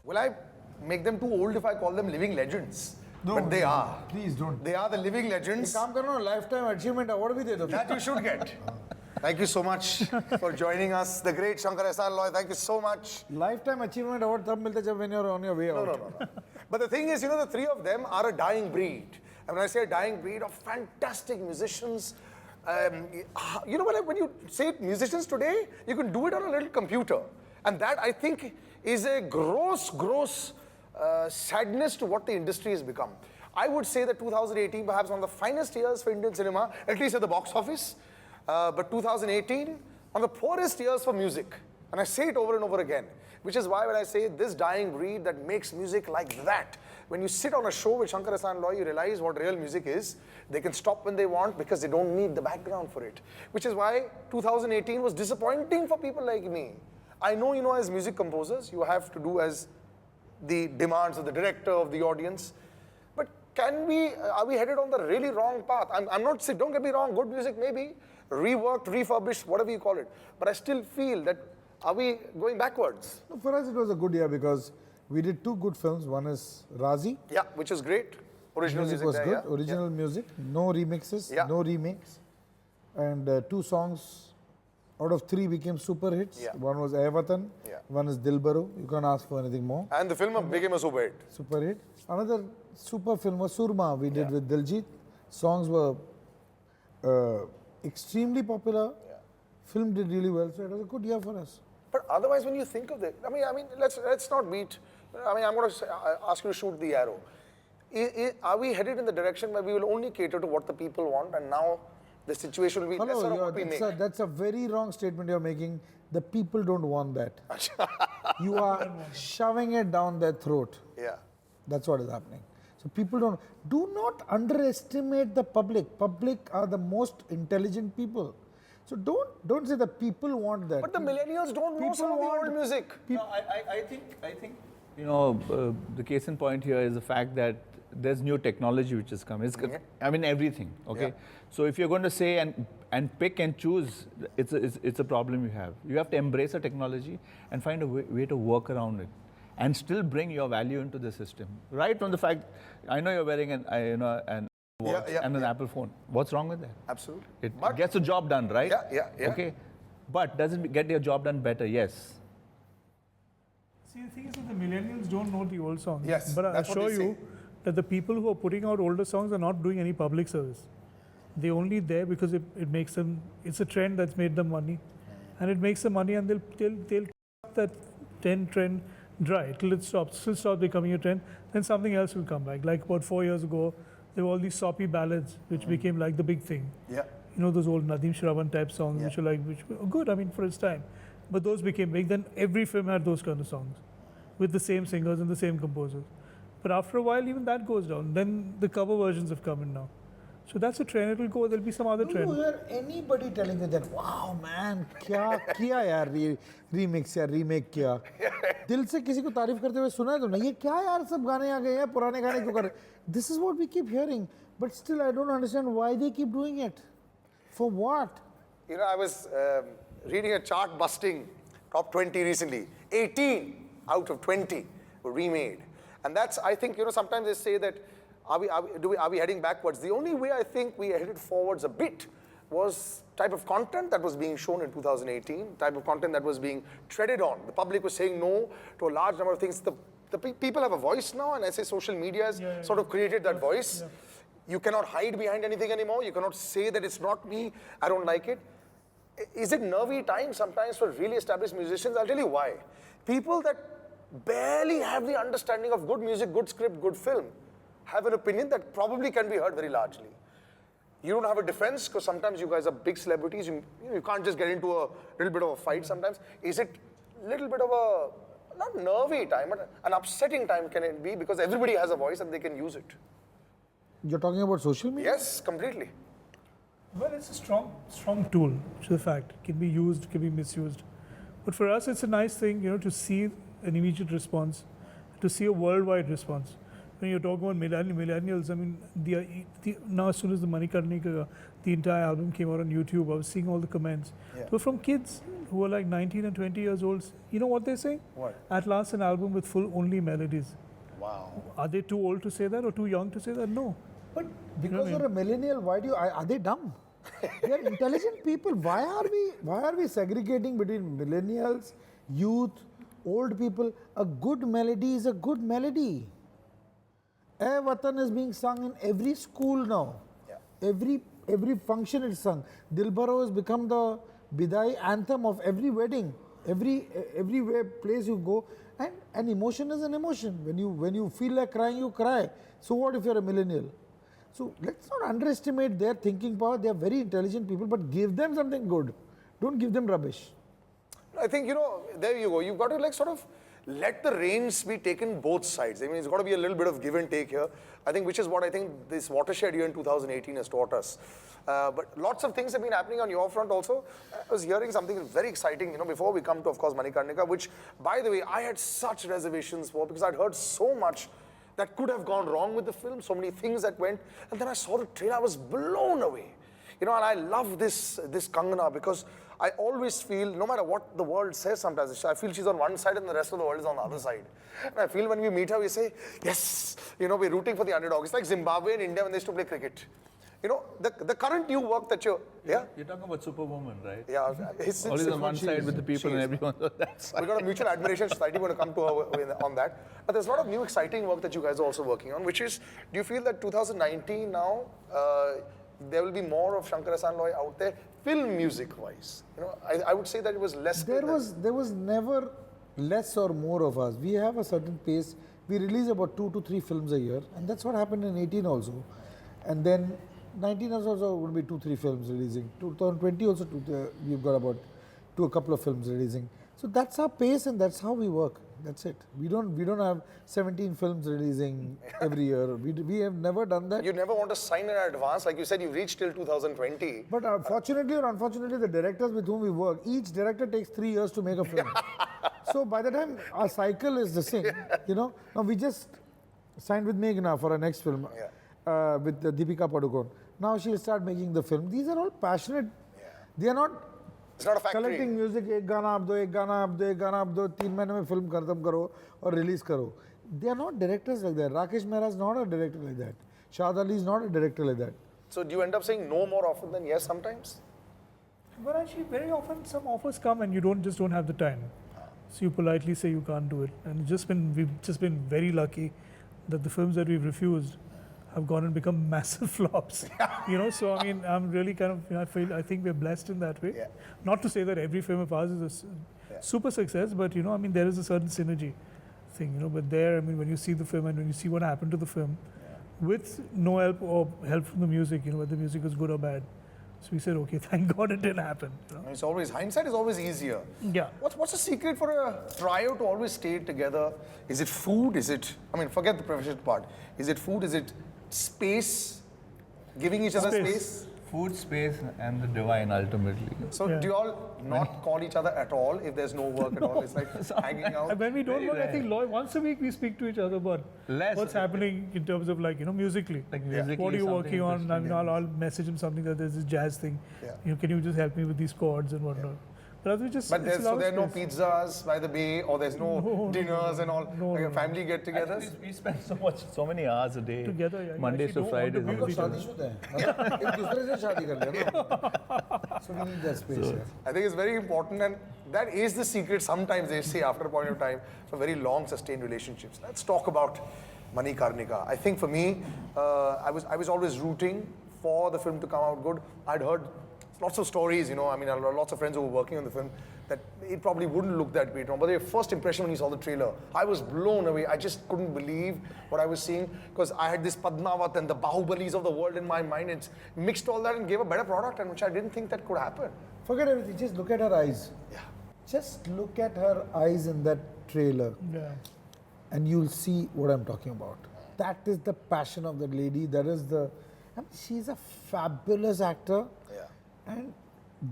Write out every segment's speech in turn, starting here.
Will I make them too old if I call them living legends? No, but they are. Please don't. They are the living legends. काम करो ना, lifetime achievement award भी दे दो. That you should get. Thank you so much for joining us. The great Shankar Ehsaan Loy, thank you so much. Lifetime achievement award तब मिलता है जब when you're on your way out. No. But the thing is, the three of them are a dying breed. And when I say a dying breed of fantastic musicians, when you say musicians today, you can do it on a little computer. And that, I think, is a gross sadness to what the industry has become. I would say that 2018 perhaps one of the finest years for Indian cinema, at least at the box office. But 2018, one of the poorest years for music. And I say it over and over again. Which is why when I say this dying breed that makes music like that, when you sit on a show with Shankar Ehsaan Loy, you realize what real music is. They can stop when they want because they don't need the background for it. Which is why 2018 was disappointing for people like me. I know, as music composers, you have to do as the demands of the director, of the audience. But are we headed on the really wrong path? I'm not saying, don't get me wrong, good music maybe, reworked, refurbished, whatever you call it. But I still feel that, are we going backwards? No, for us it was a good year because we did two good films. One is Razi. Yeah, which is great. Original music was there, good. yeah. Original music, no remixes, no remakes. And two songs out of three became super hits. Yeah. One was Ae Watan, one is Dilbaro. You can't ask for anything more. And the film became a super hit. Super hit. Another super film was Surma, we did with Diljit. Songs were extremely popular. Film did really well, so it was a good year for us. But otherwise, when you think of it, I mean, let's not beat. I'm going to ask you to shoot the arrow. Are we headed in the direction where we will only cater to what the people want, and now the situation will be lesser of what we make? That's a very wrong statement you're making. The people don't want that. You are shoving it down their throat. Yeah. That's what is happening. So people do not underestimate the public. Public are the most intelligent people. So don't say the people want that. But the millennials don't know some of the old music. No, I think the case in point here is the fact that there's new technology which has come. I mean everything. Okay. Yeah. So if you're going to say and pick and choose, it's a problem you have. You have to embrace the technology and find a way to work around it, and still bring your value into the system. Right from the fact, I know you're wearing an watch and an Apple phone. What's wrong with that? Absolutely. It gets the job done, right? Yeah. Okay. But does it get your job done better? Yes. See, the thing is that the millennials don't know the old songs. Yes. But I assure you that the people who are putting out older songs are not doing any public service. They're only there because it makes them, it's a trend that's made them money. And it makes them money, and they'll keep that trend dry till it stops becoming a trend. Then something else will come back. Like about 4 years ago, there were all these soppy ballads which became like the big thing. Yeah. Those old Nadeem Shravan type songs which were good, for its time. But those became big. Then every film had those kind of songs with the same singers and the same composers. But after a while, even that goes down. Then the cover versions have come in now. So that's a trend. It will go. There'll be some other trend. Do you hear anybody telling you that, wow, man, kya kiya yaar, remix या remake किया? दिल से किसी को तारीफ करते हुए सुना है तुमने? ये क्या यार सब गाने आ गए हैं, पुराने गाने क्यों कर रहे? This is what we keep hearing, but still I don't understand why they keep doing it. For what? I was reading a chart busting top 20 recently. 18 out of 20 were remade, and that's, I think, sometimes they say that. Are we heading backwards? The only way I think we headed forwards a bit was type of content that was being shown in 2018, type of content that was being treaded on. The public was saying no to a large number of things. The people have a voice now, and I say social media has sort of created that voice. Yeah. You cannot hide behind anything anymore. You cannot say that it's not me, I don't like it. Is it nervy time sometimes for really established musicians? I'll tell you why. People that barely have the understanding of good music, good script, good film, have an opinion that probably can be heard very largely. You don't have a defense because sometimes you guys are big celebrities. You can't just get into a little bit of a fight sometimes. Is it a little bit of a, not nervy time, but an upsetting time can it be because everybody has a voice and they can use it? You're talking about social media? Yes, completely. Well, it's a strong tool, which is a fact. It can be used, it can be misused. But for us, it's a nice thing, to see an immediate response, to see a worldwide response. when you're talking about millennials, I mean, now as soon as the Manikarnika, the entire album came out on YouTube, I was seeing all the comments. Yeah. So from kids who are like 19 and 20 years old, you know what they're saying? What? At last, an album with full only melodies. Wow. Are they too old to say that or too young to say that? No. But because you're a millennial, why do you? Are they dumb? They are intelligent people. Why are we segregating between millennials, youth, old people? A good melody is a good melody. Eh Watan is being sung in every school now. Yeah. Every function it's sung. Dilbaro has become the Bidai anthem of every wedding. Every place you go, and an emotion is an emotion. When you feel like crying, you cry. So what if you're a millennial? So let's not underestimate their thinking power. They are very intelligent people, but give them something good. Don't give them rubbish. I think, there you go. You've got to like sort of let the reins be taken both sides. I mean, it's got to be a little bit of give and take here. I think, which is what I think this watershed year in 2018 has taught us. But lots of things have been happening on your front also. I was hearing something very exciting, before we come to, of course, Manikarnika, which, by the way, I had such reservations for because I'd heard so much that could have gone wrong with the film, so many things that went. And then I saw the trailer, I was blown away. And I love this Kangana because I always feel, no matter what the world says sometimes, I feel she's on one side and the rest of the world is on the other side. And I feel when we meet her, we say, yes, we're rooting for the underdog. It's like Zimbabwe and India when they used to play cricket. The current new work that you're talking about Superwoman, right? Yeah. Always on one side with the people and everyone on that side. We've got a mutual admiration society. We're going to come to her on that. But there's a lot of new exciting work that you guys are also working on, which is, do you feel that 2019 now, there will be more of Shankar Ehsaan Loy out there, film music-wise? I would say that it was less. There was never less or more of us. We have a certain pace. We release about 2 to 3 films a year, and that's what happened in 18 also. And then 19 is also going to be 2-3 films releasing. 2020 also we've got about a couple of films releasing. So that's our pace and that's how we work. That's it. We don't have 17 films releasing every year. We have never done that. You never want to sign in advance, like you said. You've reached till 2020. But fortunately or unfortunately, the directors with whom we work, each director takes 3 years to make a film. So by the time our cycle is the same, Now we just signed with Meghna for our next film. With Deepika Padukone. Now she'll start making the film. These are all passionate. They are not. It's not a factory. Collecting music. एक गाना आप दो, एक गाना आप दो, एक गाना आप दो, 3 महीने में film खत्म करो और release करो. They are not directors like that. Rakesh Mehra is not a director like that. Shahid Ali is not a director like that. So do you end up saying no more often than yes sometimes? But actually, very often some offers come and you just don't have the time. So you politely say you can't do it. And we've just been very lucky that the films that we've refused have gone and become massive flops. So I mean, I'm really kind of, I think we're blessed in that way. Yeah. Not to say that every film of ours is a super success, but I mean, there is a certain synergy thing, But there, I mean, when you see the film and when you see what happened to the film, with no help or help from the music, whether the music was good or bad. So we said, okay, thank God it didn't happen. It's always, hindsight is always easier. Yeah. What's the secret for a trio to always stay together? Is it food? Is it, forget the professional part. Is it food? Is it space? Giving each other space? Food, space, and the divine ultimately. So do you all not call each other at all if there's no work at all? It's like hanging out. And when we don't Very work, I rare. think once a week we speak to each other about what's happening in terms of musically. Like musically, what are you working on? I mean, interesting, I'll message him something that there's this jazz thing. Yeah. Can you just help me with these chords and whatnot? But we just. But it's a lot there are no of space. pizzas by the bay, or there's no dinners and all, like a family get-togethers. Actually, we spend so many hours a day. Together, yeah. You Mondays actually to don't want to Fridays. be हम लोग with each other. शादीशुदा हैं. एक दूसरे से शादी कर लेना. So we need that space. I think it's very important, and that is the secret sometimes, they say, after a point of time, for very long sustained relationships. Let's talk about Manikarnika. I think for me, I was always rooting for the film to come out good. I'd heard lots of stories, lots of friends who were working on the film, that it probably wouldn't look that great. But their first impression when you saw the trailer, I was blown away. I just couldn't believe what I was seeing, because I had this Padmavat and the Bahubalis of the world in my mind. It's mixed all that and gave a better product, and which I didn't think that could happen. Forget everything. Just look at her eyes. Yeah. Just look at her eyes in that trailer. Yeah. And you'll see what I'm talking about. That is the passion of that lady. She's a fabulous actor. Yeah. And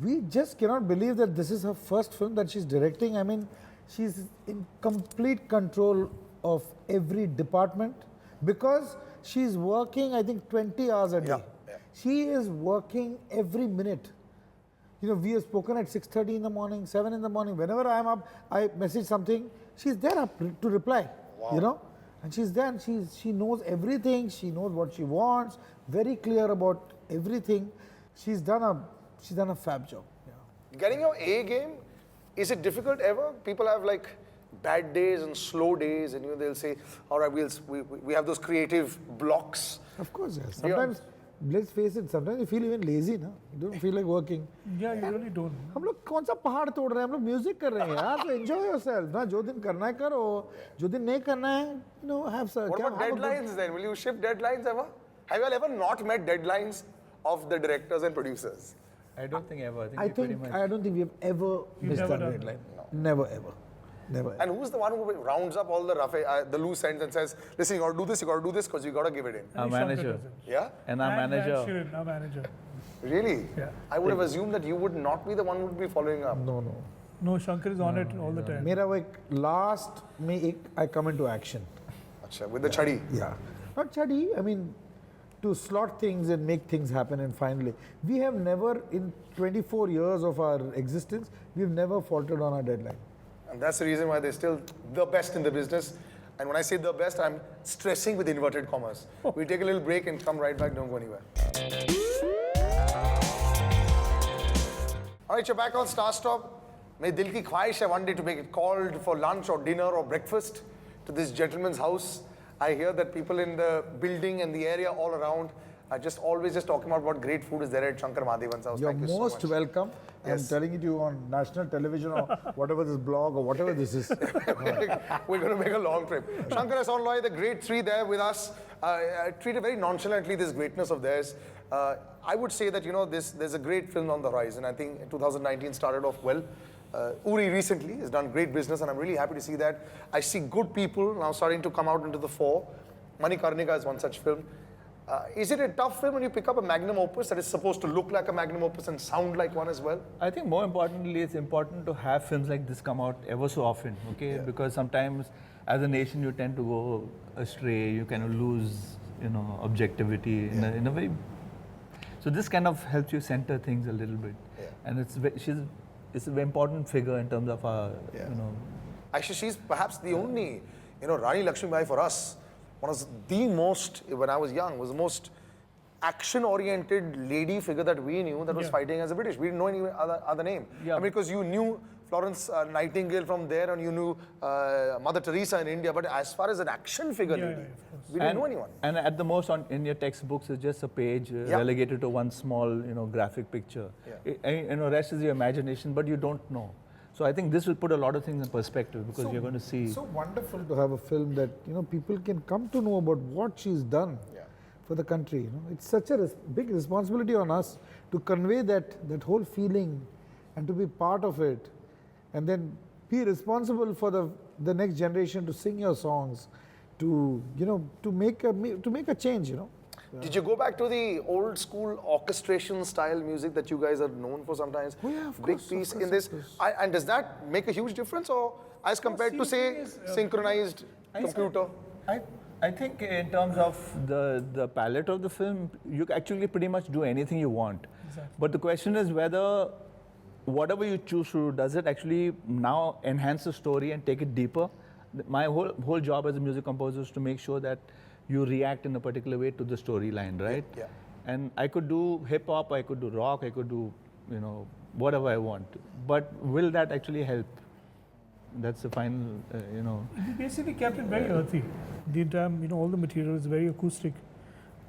we just cannot believe that this is her first film that she's directing. She's in complete control of every department. because she's working, I think, 20 hours a day. Yeah. She is working every minute. You know, we have spoken at 6:30 in the morning, 7 in the morning. Whenever I am up, I message something. She's there up to reply. You know, and she's there. And she knows everything. She knows what she wants. Very clear about everything. She's done a fab job. Yeah. Getting your A game, is it difficult ever? People have like bad days and slow days, and they'll say, all right, we have those creative blocks. Of course, yes. Sometimes, let's face it, sometimes you feel even lazy, na? You don't feel like working. Yeah, you really don't. हम लोग कौन सा पहाड़ तोड़ रहे हैं हम लोग म्यूजिक कर रहे हैं यार तो enjoy yourself ना जो दिन करना है करो जो दिन नहीं करना है you know have some What about deadlines then? Will you shift deadlines ever? Have you all ever not met deadlines of the directors and producers? I don't think ever. I think I don't think we have ever missed never that done deadline. Never ever. Never. And who's the one who rounds up all the loose ends and says, listen, you got to do this because you got to give it in? Our manager. Yeah? And our manager. Shirin, our manager. Really? Yeah. I would have assumed that you would not be the one who would be following up. No. No, Shankar is on it all the time. मेरा वो एक last में एक I come into action. Achha, with the chadi. Yeah. Not chadi. I mean, to slot things and make things happen. And finally, we have never, in 24 years of our existence, we've never faltered on our deadline. And that's the reason why they're still the best in the business. And when I say the best, I'm stressing with inverted commas. We'll take a little break and come right back. Don't go anywhere. All right, you're back on Star Stop. My dil ki khwahish hai one day to make it called for lunch or dinner or breakfast to this gentleman's house. I hear that people in the building and the area all around are just always just talking about what great food is there at Shankar Mahadevan's house. You're Thank you most so much. welcome. Yes. I'm telling it to you on national television or whatever this blog or whatever this is. We're going to make a long trip. Shankar, Ehsaan Loy, the great three there with us, treated very nonchalantly this greatness of theirs. I would say that, there's a great film on the horizon. I think 2019 started off well. Uri recently has done great business, and I'm really happy to see that. I see good people now starting to come out into the fore. Manikarnika is one such film. Is it a tough film when you pick up a magnum opus that is supposed to look like a magnum opus and sound like one as well? I think more importantly, it's important to have films like this come out ever so often, okay? Yeah. Because sometimes as a nation you tend to go astray, you kind of lose, objectivity in a very... So this kind of helps you center things a little bit. Yeah. And it's a very important figure in terms of our, Actually, she's perhaps the only, Rani Lakshmibai for us, one of the most, when I was young, was the most action-oriented lady figure that we knew that was fighting as a British. We didn't know any other name. Yeah. I mean, because you knew Florence Nightingale from there and you knew Mother Teresa in India, but as far as an action figure lady, of course. we didn't know anyone. And at the most in your textbooks, it's just a page relegated to one small, graphic picture. Yeah. Rest is your imagination, but you don't know. So I think this will put a lot of things in perspective because you're going to see. So wonderful to have a film that people can come to know about what she's done for the country. It's such a big responsibility on us to convey that whole feeling and to be part of it, and then be responsible for the next generation to sing your songs, to make a change. Did you go back to the old school orchestration style music that you guys are known for sometimes? Oh yeah, of Big course, piece of in course, this. of course. And does that make a huge difference, or as compared to say synchronized computer? I think in terms of the palette of the film, you actually pretty much do anything you want. Exactly. But the question is whether whatever you choose to do, does it actually now enhance the story and take it deeper? My whole job as a music composer is to make sure that you react in a particular way to the storyline, right? Yeah. And I could do hip hop, I could do rock, I could do, whatever I want. But will that actually help? That's the final, We basically kept it very earthy. The entire, all the material is very acoustic.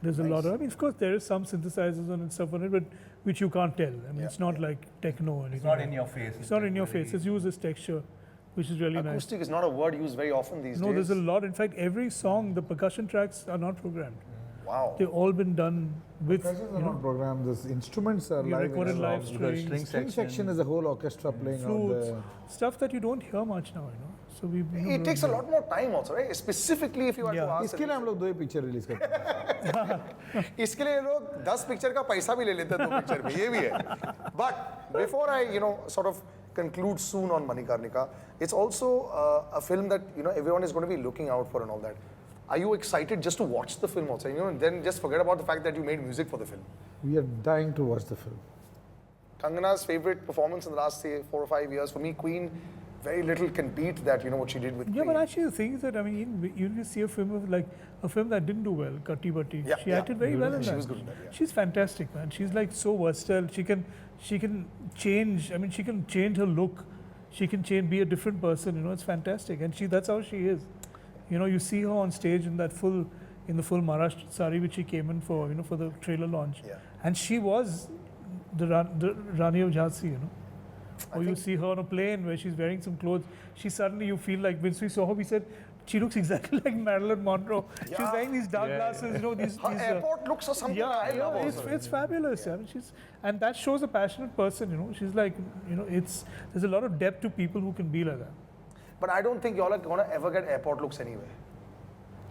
There's a lot of, of course, there is some synthesizers and stuff on it, but which you can't tell. I mean, it's not like techno or anything. It's not in your face. It's not in your face. It's used as texture, which is really nice. Acoustic is not a word used very often these No, days. there's a lot. In fact, every song, the percussion tracks are not programmed. Wow. They've all been done with, Percussions are not programmed. The instruments are you live. recorded in live the Because strings, string section is a whole orchestra playing out flutes, there. stuff that you don't hear much now, So we. It takes a lot more time also, right? Specifically if you want to ask. इसके लिए हम लोग 2 picture release करते हैं. इसके लिए लोग 10 picture का पैसा भी ले लेते हैं 2 पिक्चर में, ये भी है. But before I, sort of conclude soon on Manikarnika, it's also a film that, everyone is going to be looking out for and all that. are you excited just to watch the film also? You know, and then just forget about the fact that you made music for the film. We are dying to watch the film. Kangana's favorite performance in the last, say, 4 or 5 years, for me, Queen, very little can beat that, you know, what she did with Yeah, Queen. but actually the thing is that, I mean, you see a film of like, a film that didn't do well, Katti Batti. Yeah, She yeah. acted very well in She that. was good in that, yeah. She's fantastic, man. She's like so versatile. She can change, I mean, she can change her look. She can be a different person, you know, it's fantastic. And that's how she is. You know, you see her on stage in the full Maharashtra sari which she came in for, you know, for the trailer launch. Yeah. And she was the Rani of Jhansi, you know. Or you see her on a plane where she's wearing some clothes. You feel like, when we saw her, we said, she looks exactly like Marilyn Monroe. She's Yeah. wearing these dark glasses, you know, Her airport looks or something. I love also. it's fabulous. I mean, and that shows a passionate person, you know. She's like, you know, there's a lot of depth to people who can be like that. But I don't think y'all are going to ever get airport looks anyway.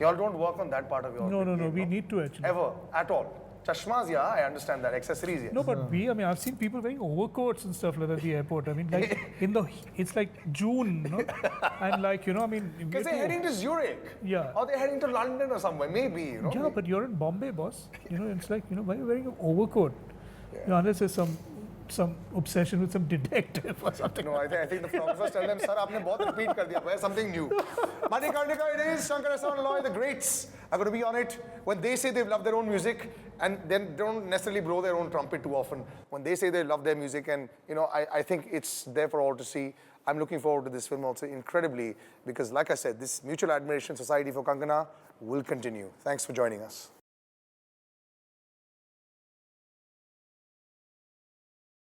Y'all don't work on that part of your No, game, we need to actually. Ever, at all. Chashmas, yeah, I understand that. Accessories, yes. No, but I mean, I've seen people wearing overcoats and stuff like that at the airport. I mean, like it's like June, you know, and like, you know, I mean, Because they're heading to Zurich. Yeah. Or they're heading to London or somewhere, maybe, you know. Yeah, but you're in Bombay, boss. You know, it's like, you know, why are you wearing an overcoat? You know, unless there's some obsession with some detective or something. No, I think the photographers tell them, sir, aapne bahut repeat kar diya. There's something new. Manikarnika, it is. Shankar, Ehsaan Loy, the greats are going to be on it. When they say they love their own music, and then don't necessarily blow their own trumpet too often. When they say they love their music, and, you know, I think it's there for all to see. I'm looking forward to this film also incredibly, because like I said, this mutual admiration society for Kangana will continue. Thanks for joining us.